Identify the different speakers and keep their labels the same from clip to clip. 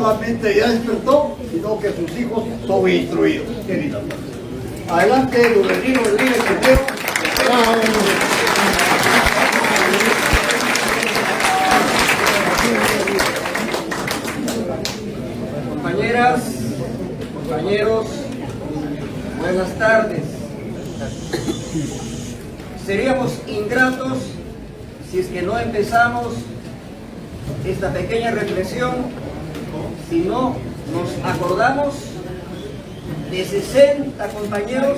Speaker 1: solamente ya despertó, sino que sus hijos son instruidos. Qué lindo. Adelante, Rubén Rodríguez Quintero.
Speaker 2: Compañeras, compañeros, buenas tardes. Seríamos ingratos si es que no empezamos esta pequeña reflexión, si no nos acordamos de 60 compañeros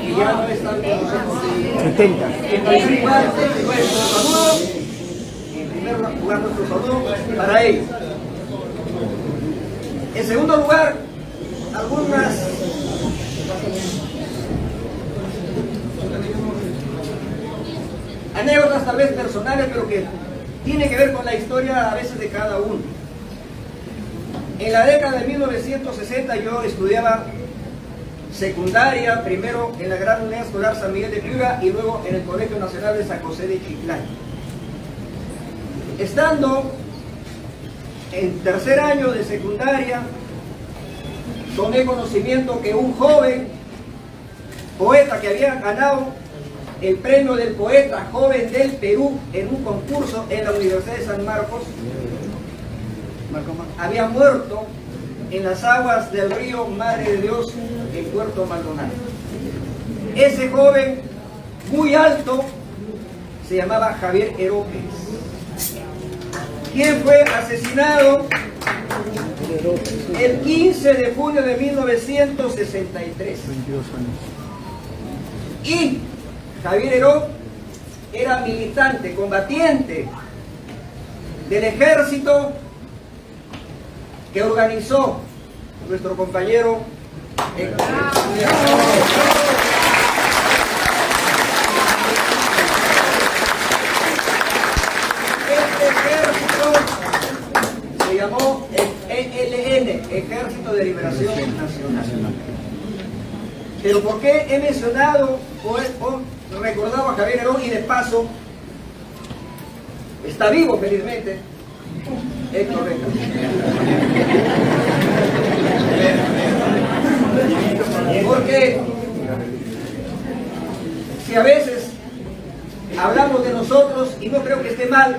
Speaker 2: que ya no están con nosotros. 70. En primer lugar, nuestro saludo, en primer lugar nuestro saludo para ellos. En segundo lugar, algunas anécdotas tal vez personales, pero que tienen que ver con la historia a veces de cada uno. En la década de 1960 yo estudiaba secundaria, primero en la Gran Unidad Escolar San Miguel de Piura y luego en el Colegio Nacional de San José de Chiclayo. Estando en tercer año de secundaria, tomé conocimiento que un joven poeta que había ganado el premio del poeta joven del Perú en un concurso en la Universidad de San Marcos había muerto en las aguas del río Madre de Dios en Puerto Maldonado. Ese joven muy alto se llamaba Javier Heró Pérez, quien fue asesinado el 15 de junio de 1963.
Speaker 3: 22 años.
Speaker 2: Y Javier Heró era militante, combatiente del ejército que organizó nuestro compañero Héctor. Este ejército se llamó el ELN, Ejército de Liberación Nacional. Pero ¿por qué he mencionado o recordado a Javier Heró y de paso está vivo felizmente Héctor Beca? Porque si a veces hablamos de nosotros, y no creo que esté mal,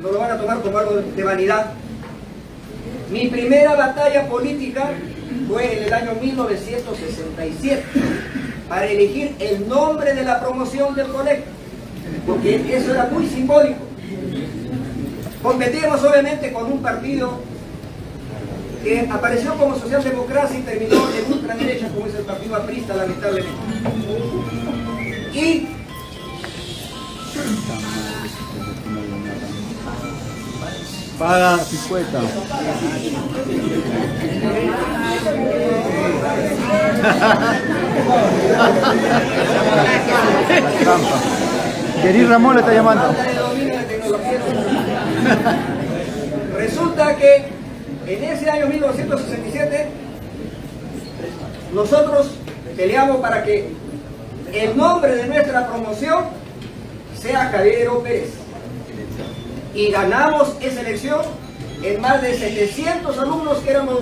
Speaker 2: no lo van a tomar como algo de vanidad. Mi primera batalla política fue en el año 1967 para elegir el nombre de la promoción del colegio, porque eso era muy simbólico. Competíamos obviamente con un partido que apareció como socialdemocracia y terminó en ultraderecha, como es el partido aprista, lamentablemente. Y
Speaker 3: paga 50. Querí Ramón le está llamando.
Speaker 2: Resulta que en ese año 1967 nosotros peleamos para que el nombre de nuestra promoción sea Javier Heró Pérez. Y ganamos esa elección en más de 700 alumnos que éramos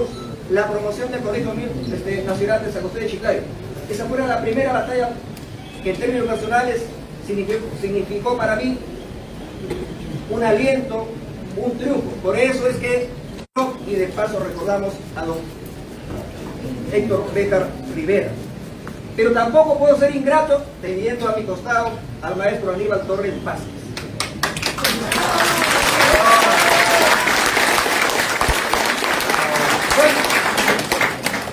Speaker 2: la promoción del Colegio Nacional de San José de Chiclayo. Esa fue la primera batalla que en términos nacionales significó para mí un aliento, un triunfo. Por eso es que, y de paso recordamos a don Héctor Becar Rivera. Pero tampoco puedo ser ingrato teniendo a mi costado al maestro Aníbal Torres Vázquez. Bueno,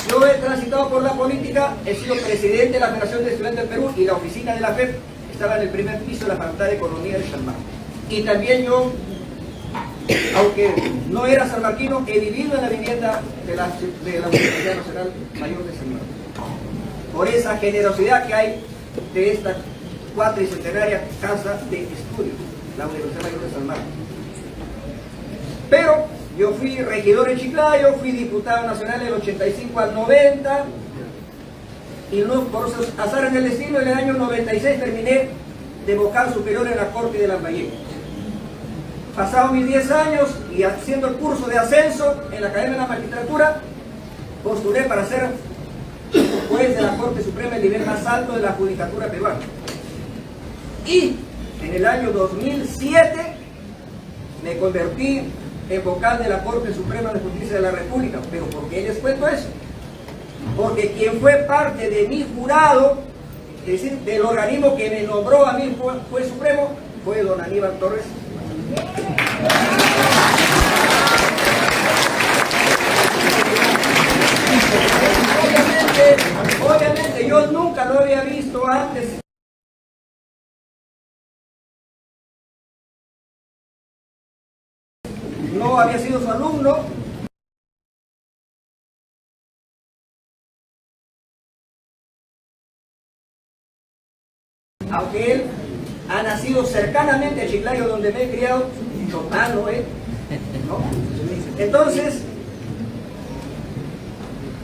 Speaker 2: yo he transitado por la política, he sido presidente de la Federación de Estudiantes del Perú y la oficina de la FEP estaba en el primer piso de la Facultad de Economía de San Marcos. Y también yo, aunque no era sanmarquino, he vivido en la vivienda de la Universidad Nacional Mayor de San Marcos. Por esa generosidad que hay de esta cuatricentenaria casa de estudios, la Universidad Mayor de San Marcos. Pero yo fui regidor en Chiclayo, fui diputado nacional del 85 al 90, y no, por azar en el destino, en el año 96 terminé de vocal superior en la Corte de Lambayeque. Pasados mis 10 años y haciendo el curso de ascenso en la Academia de la Magistratura, postulé para ser juez de la Corte Suprema, el nivel más alto de la judicatura peruana. Y en el año 2007 me convertí en vocal de la Corte Suprema de Justicia de la República. ¿Pero por qué les cuento eso? Porque quien fue parte de mi jurado, es decir, del organismo que me nombró a mí juez supremo, fue don Aníbal Torres. Obviamente yo nunca lo había visto antes. No había sido su alumno. Aunque él ha nacido cercanamente a Chiclayo, donde me he criado, chotano, ¿no? Entonces,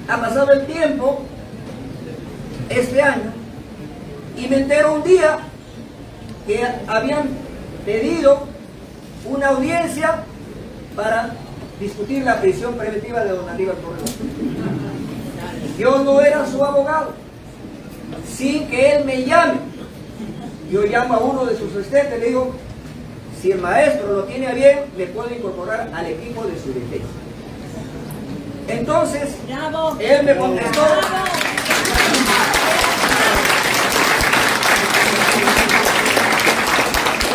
Speaker 2: ha pasado el tiempo, este año, y me entero un día que habían pedido una audiencia para discutir la prisión preventiva de don Aníbal Torres. Yo no era su abogado, sin que él me llame. Yo llamo a uno de sus asistentes, le digo, si el maestro lo tiene a bien, le puedo incorporar al equipo de su defensa. Entonces, él me contestó.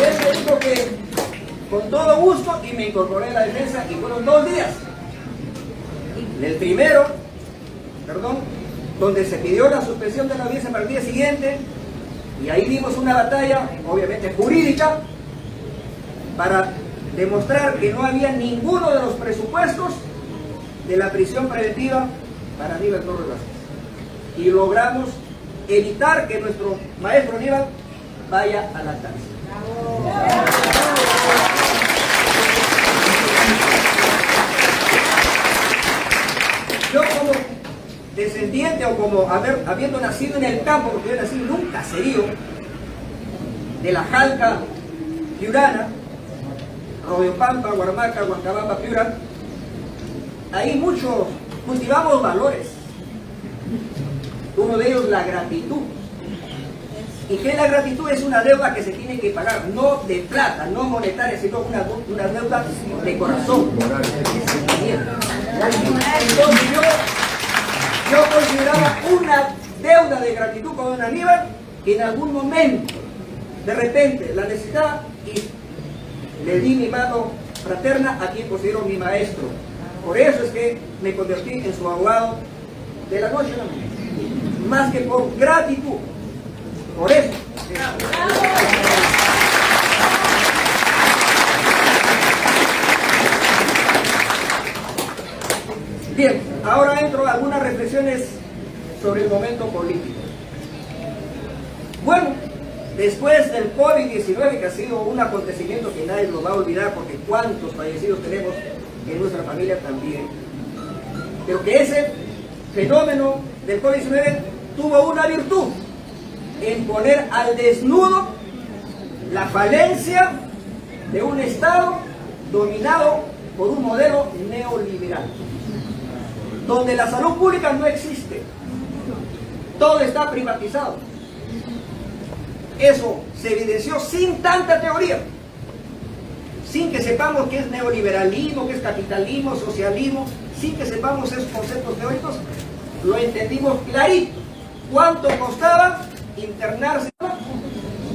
Speaker 2: Él me dijo que con todo gusto y me incorporé a la defensa y fueron 2 días. El primero, donde se pidió la suspensión de la audiencia para el día siguiente, y ahí dimos una batalla, obviamente jurídica, para demostrar que no había ninguno de los presupuestos de la prisión preventiva para Aníbal Torres Vázquez. Y logramos evitar que nuestro maestro Aníbal vaya a la cárcel. Yo como descendiente o como habiendo nacido en el campo, porque yo nací en un caserío de la Jalca piurana, Rodeopampa, Guarmaca, Huancabamba, Piura, ahí muchos cultivamos valores. Uno de ellos la gratitud. Y que la gratitud es una deuda que se tiene que pagar, no de plata, no monetaria, sino una deuda de corazón, de sentimiento. Entonces yo consideraba una deuda de gratitud con don Aníbal, que en algún momento, de repente, la necesitaba y le di mi mano fraterna a quien considero mi maestro. Por eso es que me convertí en su abogado de la noche a la mañana, más que por gratitud. Por eso. Bien, ahora entro a algunas reflexiones sobre el momento político. Bueno, después del COVID-19, que ha sido un acontecimiento que nadie lo va a olvidar, porque cuántos fallecidos tenemos en nuestra familia también, pero que ese fenómeno del COVID-19 tuvo una virtud, en poner al desnudo la falencia de un Estado dominado por un modelo neoliberal, donde la salud pública no existe, todo está privatizado. Eso se evidenció sin tanta teoría, sin que sepamos qué es neoliberalismo, qué es capitalismo, socialismo, sin que sepamos esos conceptos teóricos, lo entendimos clarito. ¿Cuánto costaba internarse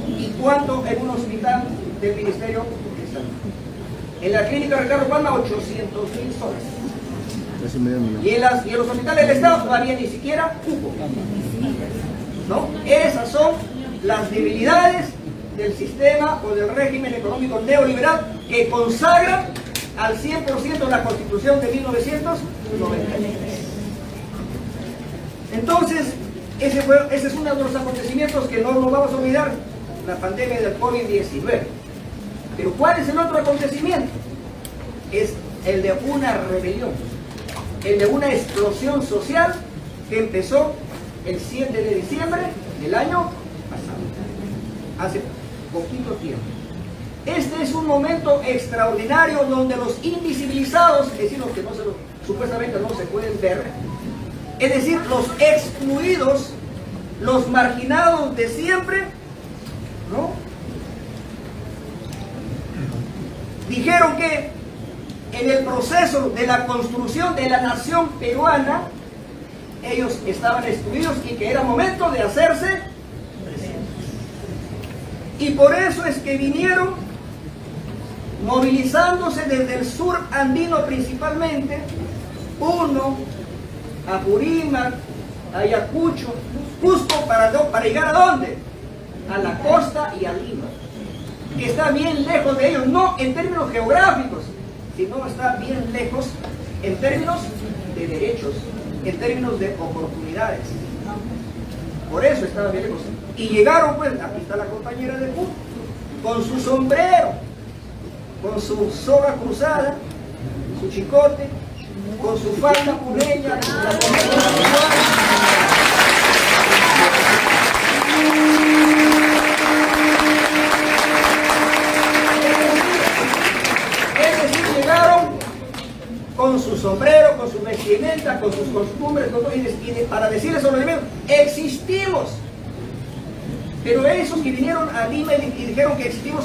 Speaker 2: y cuánto en un hospital del Ministerio de Salud? En la clínica Ricardo Palma, 800.000 soles. Y en los hospitales del Estado no había ni siquiera cupo. ¿No? Esas son las debilidades del sistema o del régimen económico neoliberal que consagran al 100% la Constitución de 1993. Entonces, ese es uno de los acontecimientos que no nos vamos a olvidar, la pandemia del COVID-19. Pero ¿cuál es el otro acontecimiento? Es el de una rebelión, el de una explosión social que empezó el 7 de diciembre del año pasado, hace poquito tiempo. Este es un momento extraordinario donde los invisibilizados, es decir, los que supuestamente no se pueden ver, es decir, los excluidos, los marginados de siempre, ¿no? Dijeron que en el proceso de la construcción de la nación peruana, ellos estaban excluidos y que era momento de hacerse presentes. Y por eso es que vinieron movilizándose desde el sur andino principalmente, Puno, Apurímac, Ayacucho, Cusco, para llegar ¿a dónde? A la costa y a Lima, que está bien lejos de ellos, no en términos geográficos, sino está bien lejos en términos de derechos, en términos de oportunidades. Por eso estaba bien lejos. Y llegaron, pues, aquí está la compañera de Puno, con su sombrero, con su soga cruzada, su chicote, con su falda puneña, es decir, llegaron con su sombrero, con su vestimenta, con sus costumbres, para decirles sobre el existimos. Pero esos que vinieron a Lima y dijeron que existimos,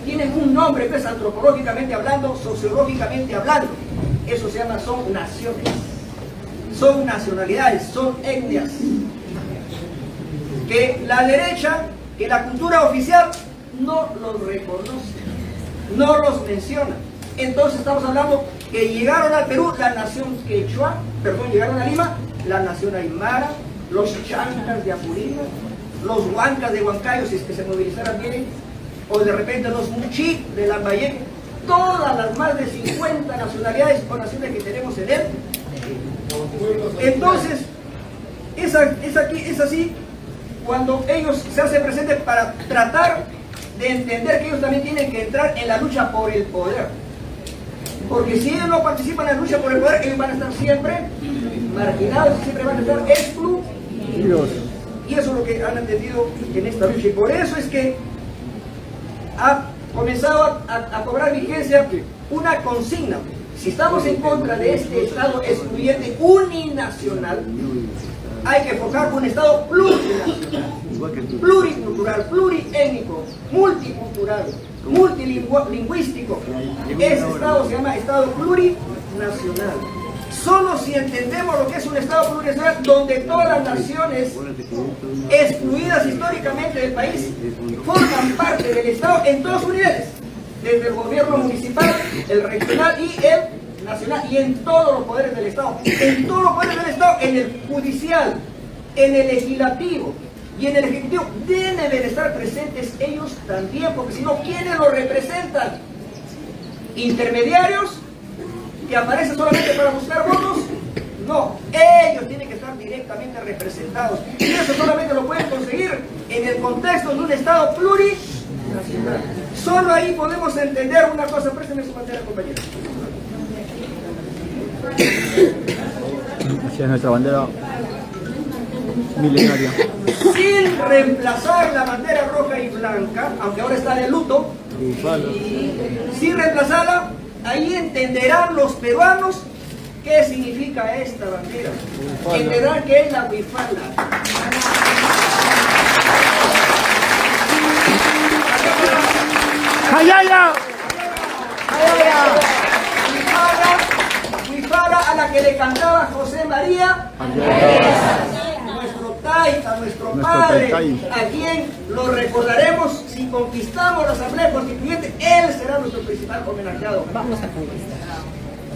Speaker 2: tienen un nombre, pues, antropológicamente hablando, sociológicamente hablando. Eso se llama, son naciones, son nacionalidades, son etnias. Que la derecha, que la cultura oficial no los reconoce, no los menciona. Entonces estamos hablando que llegaron al Perú la nación quechua, perdón, llegaron a Lima la nación aymara, los chancas de Apurímac, los huancas de Huancayo, si es que se movilizaran bien, o de repente los muchi de Lambayeque, todas las más de 50 nacionalidades o naciones que tenemos en él. Entonces, es así cuando ellos se hacen presentes para tratar de entender que ellos también tienen que entrar en la lucha por el poder. Porque si ellos no participan en la lucha por el poder, ellos van a estar siempre marginados, siempre van a estar excluidos. Y eso es lo que han entendido en esta lucha. Y por eso es que ha comenzado a cobrar vigencia una consigna. Si estamos en contra de este Estado excluyente uninacional, hay que forjar un Estado plurinacional, pluricultural, pluriétnico, multicultural, multilingüístico. Ese Estado se llama Estado plurinacional. Solo si entendemos lo que es un Estado plurinacional, donde todas las naciones excluidas históricamente del país forman parte del Estado en todos sus niveles, desde el gobierno municipal, el regional y el nacional, y en todos los poderes del Estado, en todos los poderes del Estado, en el judicial, en el legislativo y en el ejecutivo, deben estar presentes ellos también, porque si no, ¿quiénes los representan? ¿Intermediarios que aparecen solamente para buscar votos? No, ellos tienen que estar directamente representados, y eso solamente lo pueden conseguir en el contexto de un Estado plurinacional. Solo ahí podemos entender una cosa. Présteme su bandera, compañero.
Speaker 3: Así es nuestra bandera milenaria.
Speaker 2: Sin reemplazar la bandera roja y blanca, aunque ahora está de luto, sin reemplazarla, ahí entenderán los peruanos qué significa esta bandera. Entenderán que es la huifala.
Speaker 3: ¡Ayaya!
Speaker 2: Huifala a la que le cantaba José María, nuestro taita, nuestro padre, a quien lo recordaremos si conquistamos la Asamblea Constituyente. Él será nuestro principal homenajeado. Vamos a conquistar.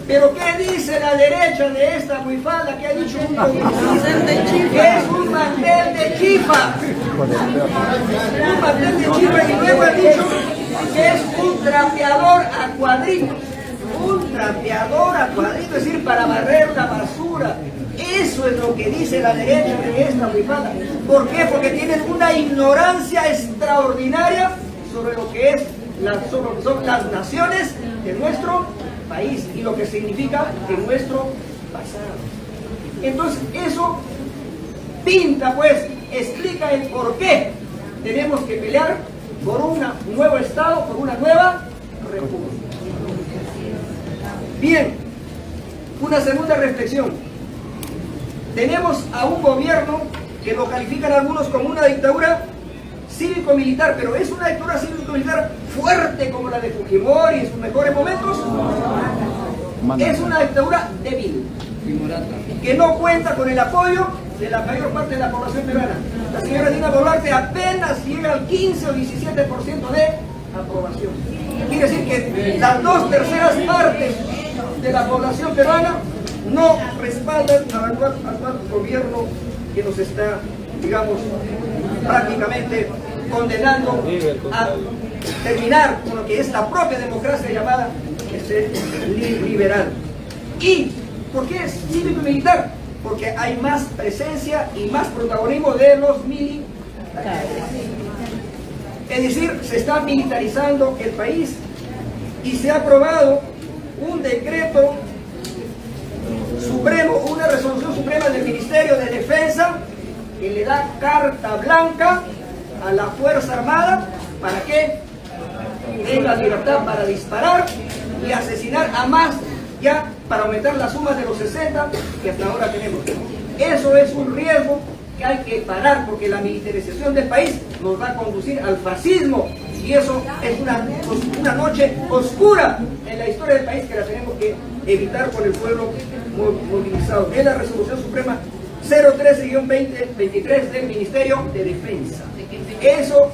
Speaker 2: Pero ¿qué dice la derecha de esta huifala? ¿Qué ha dicho un que es un mantel de chifa? Un mantel de chifa, y luego ha dicho que es un trapeador a cuadritos. Un trapeador a cuadritos, es decir, para barrer la basura. Eso es lo que dice la derecha de esta huifala. ¿Por qué? Porque tienen una ignorancia extraordinaria sobre lo que es son las naciones de nuestro país y lo que significa de nuestro pasado. Entonces eso pinta, pues, explica el por qué tenemos que pelear por un nuevo Estado, por una nueva república. Bien, una segunda reflexión. Tenemos a un gobierno que lo califican algunos como una dictadura cívico-militar, pero ¿es una dictadura cívico-militar fuerte como la de Fujimori en sus mejores momentos? Es una dictadura débil, que no cuenta con el apoyo de la mayor parte de la población peruana. La señora Dina Boluarte apenas llega al 15 o 17% de aprobación. Quiere decir que las 2/3 partes de la población peruana no respaldan al actual gobierno que nos está, digamos, prácticamente condenando a terminar con lo que es la propia democracia llamada liberal. ¿Y por qué es cívico y militar? Porque hay más presencia y más protagonismo de los militares. Es decir, se está militarizando el país y se ha aprobado un decreto supremo, una resolución suprema del Ministerio de Defensa que le da carta blanca a la Fuerza Armada para que tenga libertad para disparar y asesinar a más, ya para aumentar la suma de los 60 que hasta ahora tenemos. Eso es un riesgo que hay que parar, porque la militarización del país nos va a conducir al fascismo, y eso es una noche oscura en la historia del país que la tenemos que evitar con el pueblo movilizado. Es la resolución suprema 013-2023 del Ministerio de Defensa. Eso,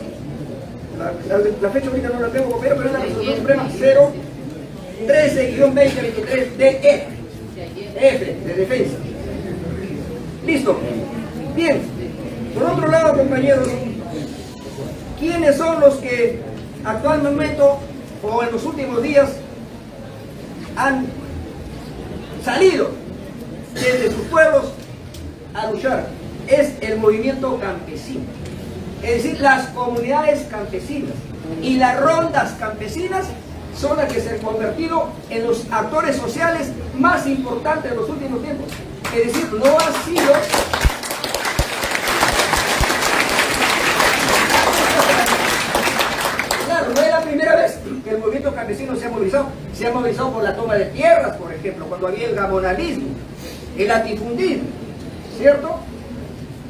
Speaker 2: la fecha ahorita no la tengo, pero es la resolución suprema 013-2023 de F de Defensa. Listo. Bien. Por otro lado, compañeros, ¿quiénes son los que actualmente o en los últimos días han salido desde sus pueblos a luchar? Es el movimiento campesino, es decir, las comunidades campesinas y las rondas campesinas son las que se han convertido en los actores sociales más importantes de los últimos tiempos. Es decir, no ha sido no es la primera vez que el movimiento campesino se ha movilizado por la toma de tierras, por ejemplo, cuando había el gamonalismo, el latifundismo, ¿cierto?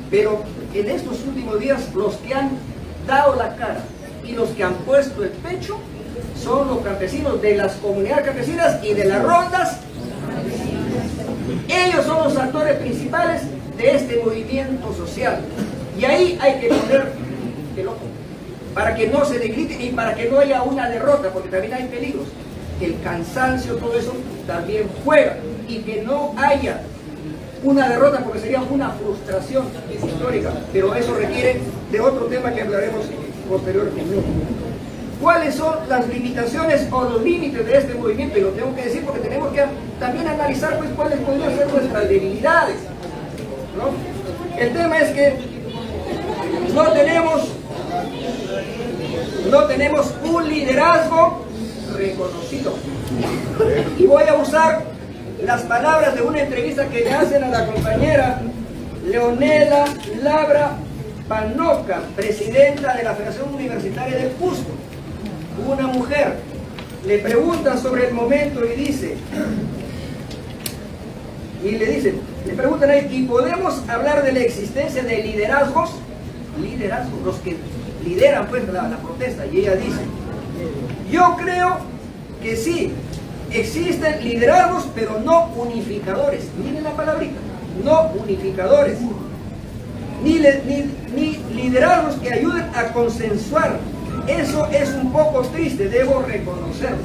Speaker 2: Pero en estos últimos días los que han dado la cara y los que han puesto el pecho son los campesinos de las comunidades campesinas y de las rondas. Ellos son los actores principales de este movimiento social, y ahí hay que poner el ojo para que no se degrite y para que no haya una derrota, porque también hay peligros. El cansancio, todo eso también juega, y que no haya una derrota, porque sería una frustración histórica, pero eso requiere de otro tema que hablaremos posteriormente. ¿Cuáles son las limitaciones o los límites de este movimiento? Y lo tengo que decir porque tenemos que también analizar pues cuáles podrían ser nuestras debilidades, ¿no? El tema es que no tenemos un liderazgo reconocido. Y voy a usar las palabras de una entrevista que le hacen a la compañera Leonela Labra Panoca, presidenta de la Federación Universitaria del Cusco. Una mujer le pregunta sobre el momento y le preguntan ahí, ¿y podemos hablar de la existencia de liderazgos? Liderazgos, los que lideran pues la protesta. Y ella dice, yo creo que sí, existen liderazgos, pero no unificadores. Miren la palabrita, no unificadores. Ni liderazgos que ayuden a consensuar. Eso es un poco triste, debo reconocerlo.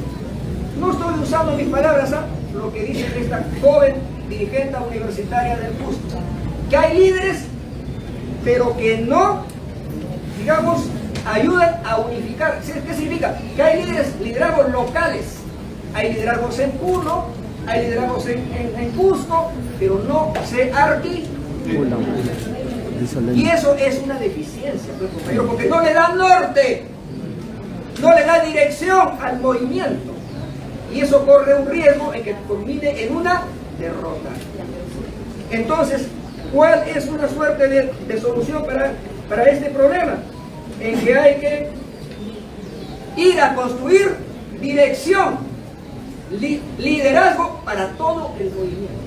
Speaker 2: No estoy usando mis palabras, lo que dice esta joven dirigente universitaria del Cusco, que hay líderes, pero que no, digamos, ayudan a unificar. ¿Qué significa? Que hay liderazgos locales, hay liderazgos en Puno, hay liderazgos en Cusco, pero no se articulan. Y eso es una deficiencia, pues, compañero, porque no le da norte, no le da dirección al movimiento, y eso corre un riesgo en que culmine en una derrota. Entonces, ¿cuál es una suerte de solución para este problema? En que hay que ir a construir dirección, liderazgo para todo el movimiento.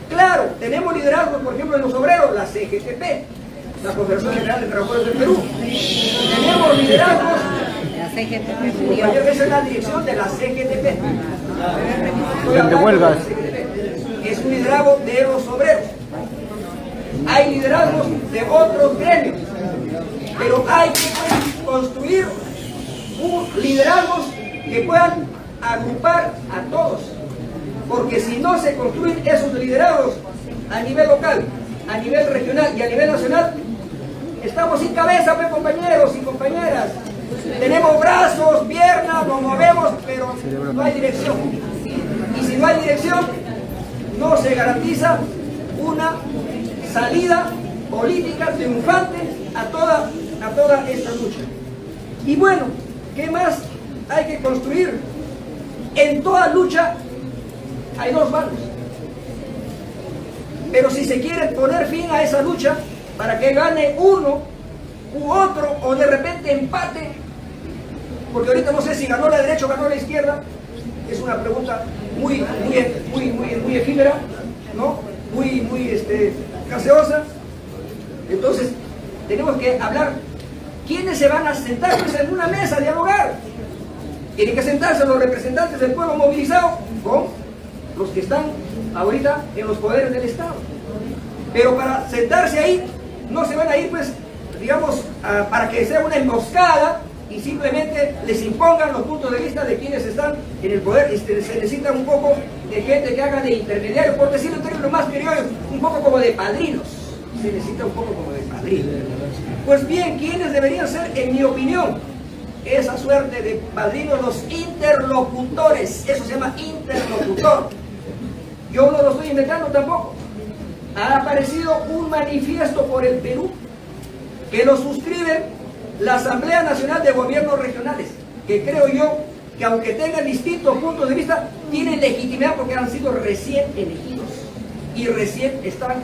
Speaker 2: Claro, tenemos liderazgo, por ejemplo, en los obreros, la CGTP, la Confederación General de Trabajadores del Perú. Tenemos liderazgos, esa es la dirección de la CGTP.
Speaker 3: De huelgas.
Speaker 2: Es un liderazgo de los obreros. Hay liderazgos de otros gremios, pero hay que construir liderazgos que puedan agrupar a todos, porque si no se construyen esos liderazgos a nivel local, a nivel regional y a nivel nacional, estamos sin cabeza, pues, compañeros y compañeras. Tenemos brazos, piernas, nos movemos, pero no hay dirección. Y si no hay dirección, no se garantiza una salida política triunfante a toda esta lucha. Y bueno, ¿qué más hay que construir? En toda lucha hay dos bandos. Pero si se quiere poner fin a esa lucha para que gane uno u otro, o de repente empate, porque ahorita no sé si ganó la derecha o ganó la izquierda, es una pregunta muy efímera, ¿no? Muy gaseosa. Entonces tenemos que hablar quiénes se van a sentar pues, en una mesa a dialogar. Tienen que sentarse los representantes del pueblo movilizado con los que están ahorita en los poderes del Estado. Pero para sentarse ahí no se van a ir, pues, digamos, para que sea una emboscada y simplemente les impongan los puntos de vista de quienes están en el poder. Se necesita un poco de gente que haga de intermediario, por decirlo en términos más criollos, un poco como de padrinos. Se necesita un poco como de padrinos. Pues bien, ¿quiénes deberían ser, en mi opinión, esa suerte de padrinos? Los interlocutores. Eso se llama interlocutor. Yo no lo estoy inventando tampoco. Ha aparecido un manifiesto por el Perú que lo suscriben la Asamblea Nacional de Gobiernos Regionales, que creo yo que aunque tengan distintos puntos de vista, tienen legitimidad porque han sido recién elegidos y recién están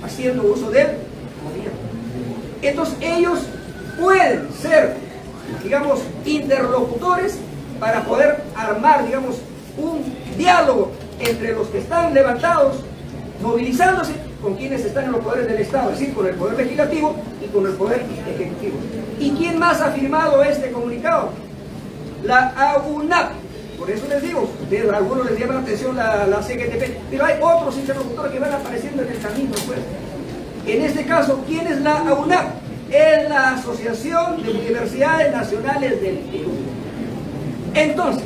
Speaker 2: haciendo uso del gobierno. Entonces ellos pueden ser, digamos, interlocutores para poder armar, digamos, un diálogo entre los que están levantados, movilizándose con quienes están en los poderes del Estado, es decir, con el poder legislativo y con el poder ejecutivo. ¿Y quién más ha firmado este comunicado? La AUNAP. Por eso les digo, a algunos les llama la atención la CGTP, pero hay otros interlocutores que van apareciendo en el camino, pues. En este caso, ¿quién es la AUNAP? Es la Asociación de Universidades Nacionales del Perú. Entonces,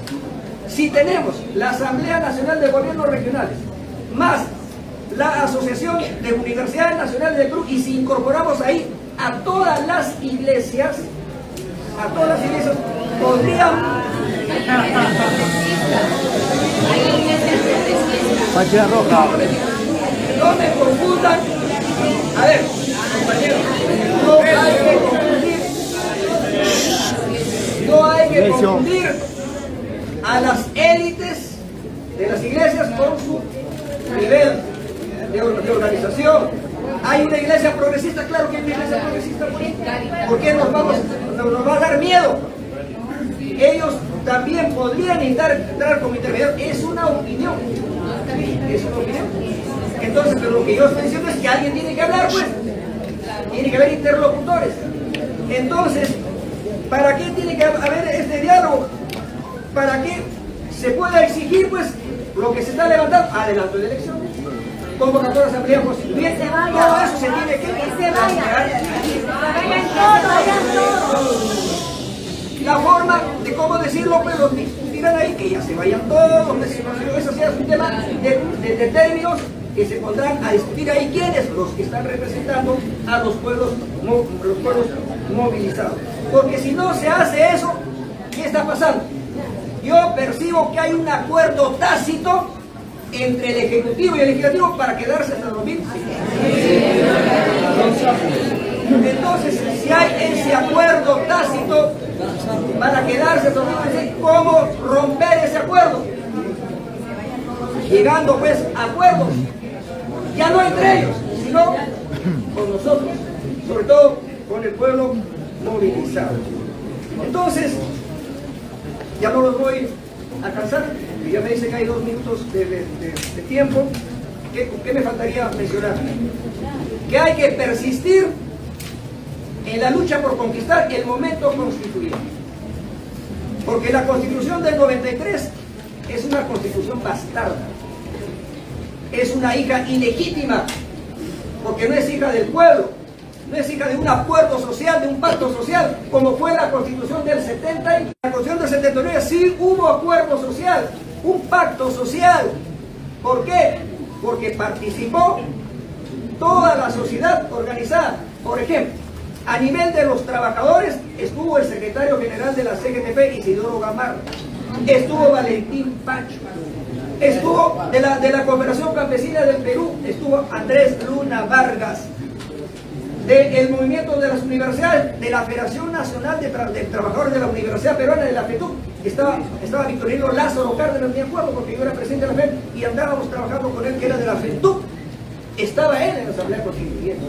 Speaker 2: si tenemos la Asamblea Nacional de Gobiernos Regionales, más la Asociación de Universidades Nacionales del Perú, y si incorporamos ahí a todas las iglesias, podrían...
Speaker 3: Página roja.
Speaker 2: No me confundan. A ver, compañeros, no hay que confundir a las élites de las iglesias con su nivel de organización. Hay una iglesia progresista, claro que hay una iglesia progresista. ¿Por qué nos va a dar miedo? Ellos también podrían entrar como intermediarios. Es una opinión. Es una opinión. Entonces, pero lo que yo estoy diciendo es que alguien tiene que hablar, pues. Tiene que haber interlocutores. Entonces, ¿para qué tiene que haber este diálogo? Para que se pueda exigir, pues, lo que se está levantando. Adelanto de elecciones, convocatoria de asamblea constituyente, todo eso se tiene que la forma de cómo decirlo, pues los discutirán ahí, que ya se vayan todos, eso sí es un tema de términos que se pondrán a discutir ahí. ¿Quiénes? Los que están representando a los pueblos movilizados. Porque si no se hace eso, ¿qué está pasando? Yo percibo que hay un acuerdo tácito entre el Ejecutivo y el Legislativo para quedarse hasta el 2005. Entonces, si hay ese acuerdo tácito para quedarse hasta el 2005, ¿cómo romper ese acuerdo? Llegando pues a acuerdos, ya no entre ellos, sino con nosotros, sobre todo con el pueblo movilizado. Entonces, Ya no los voy a cansar, ya me dicen que hay 2 minutos de tiempo. ¿Qué me faltaría mencionar? Que hay que persistir en la lucha por conquistar el momento constituyente. Porque la Constitución del 93 es una Constitución bastarda. Es una hija ilegítima, porque no es hija del pueblo, no es hija de un acuerdo social, de un pacto social, como fue la Constitución del 70. Y la Constitución del 79 sí hubo acuerdo social, un pacto social. ¿Por qué? Porque participó toda la sociedad organizada. Por ejemplo, a nivel de los trabajadores estuvo el secretario general de la CGTP, Isidoro Gamarra, estuvo Valentín Pacho, estuvo de la Cooperación Campesina del Perú, estuvo Andrés Luna Vargas, del movimiento de las universidades, de la Federación Nacional de Trabajadores de la Universidad Peruana, de la FETUC, estaba Victorino Lázaro Cárdenas, me acuerdo, porque yo era presidente de la FED y andábamos trabajando con él, que era de la FETUC, estaba él en la Asamblea Constituyente.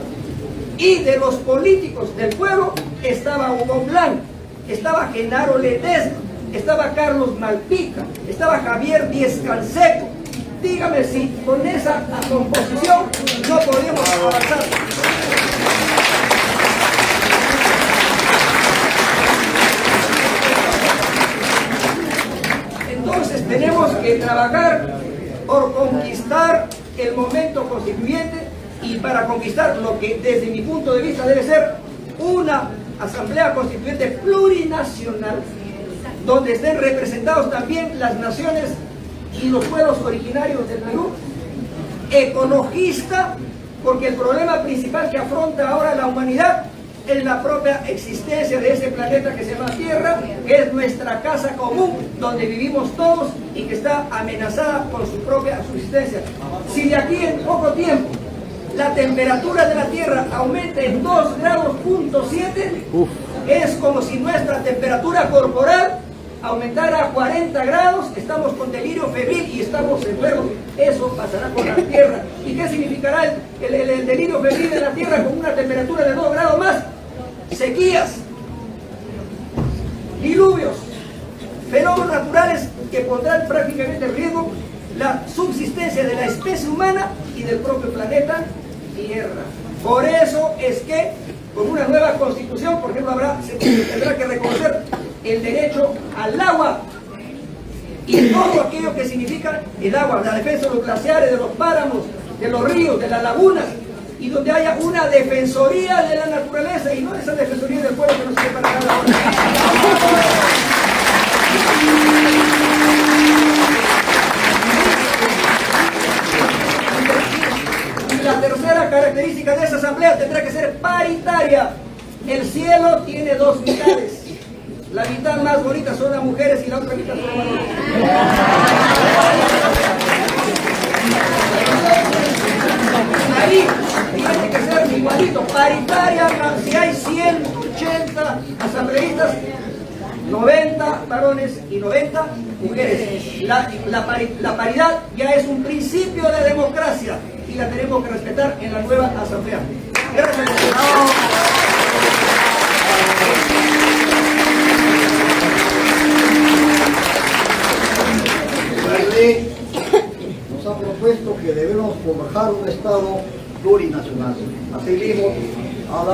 Speaker 2: Y de los políticos del pueblo estaba Hugo Blanc, estaba Genaro Ledesma, estaba Carlos Malpica, estaba Javier Díez Canseco. Dígame si con esa composición no podemos avanzar. Entonces tenemos que trabajar por conquistar el momento constituyente, y para conquistar lo que desde mi punto de vista debe ser una asamblea constituyente plurinacional, donde estén representados también las naciones y los pueblos originarios del Perú, ecologista, porque el problema principal que afronta ahora la humanidad es la propia existencia de ese planeta que se llama Tierra, que es nuestra casa común, donde vivimos todos y que está amenazada por su propia subsistencia. Si de aquí en poco tiempo la temperatura de la Tierra aumenta en 2,7 grados, es como si nuestra temperatura corporal aumentara a 40 grados, estamos con delirio febril y estamos enfermos. Eso pasará con la Tierra. ¿Y qué significará el delirio febril de la Tierra con una temperatura de 2 grados más? Sequías, diluvios, fenómenos naturales que pondrán prácticamente en riesgo la subsistencia de la especie humana y del propio planeta Tierra. Por eso es que con una nueva constitución, por ejemplo, se tendrá que reconocer el derecho al agua y todo aquello que significa el agua, la defensa de los glaciares, de los páramos, de los ríos, de las lagunas, y donde haya una defensoría de la naturaleza y no esa defensoría del pueblo que nos quiere para cada hora. Y la tercera característica de esa asamblea tendrá que ser paritaria. El cielo tiene 2 mitades. La mitad más bonita son las mujeres y la otra mitad son los varones. Ahí tiene que ser igualito, paritaria. Si hay 180 asambleístas, 90 varones y 90 mujeres. La paridad ya es un principio de democracia y la tenemos que respetar en la nueva asamblea. Gracias.
Speaker 1: La ley nos ha propuesto que debemos forjar un Estado plurinacional. Así mismo,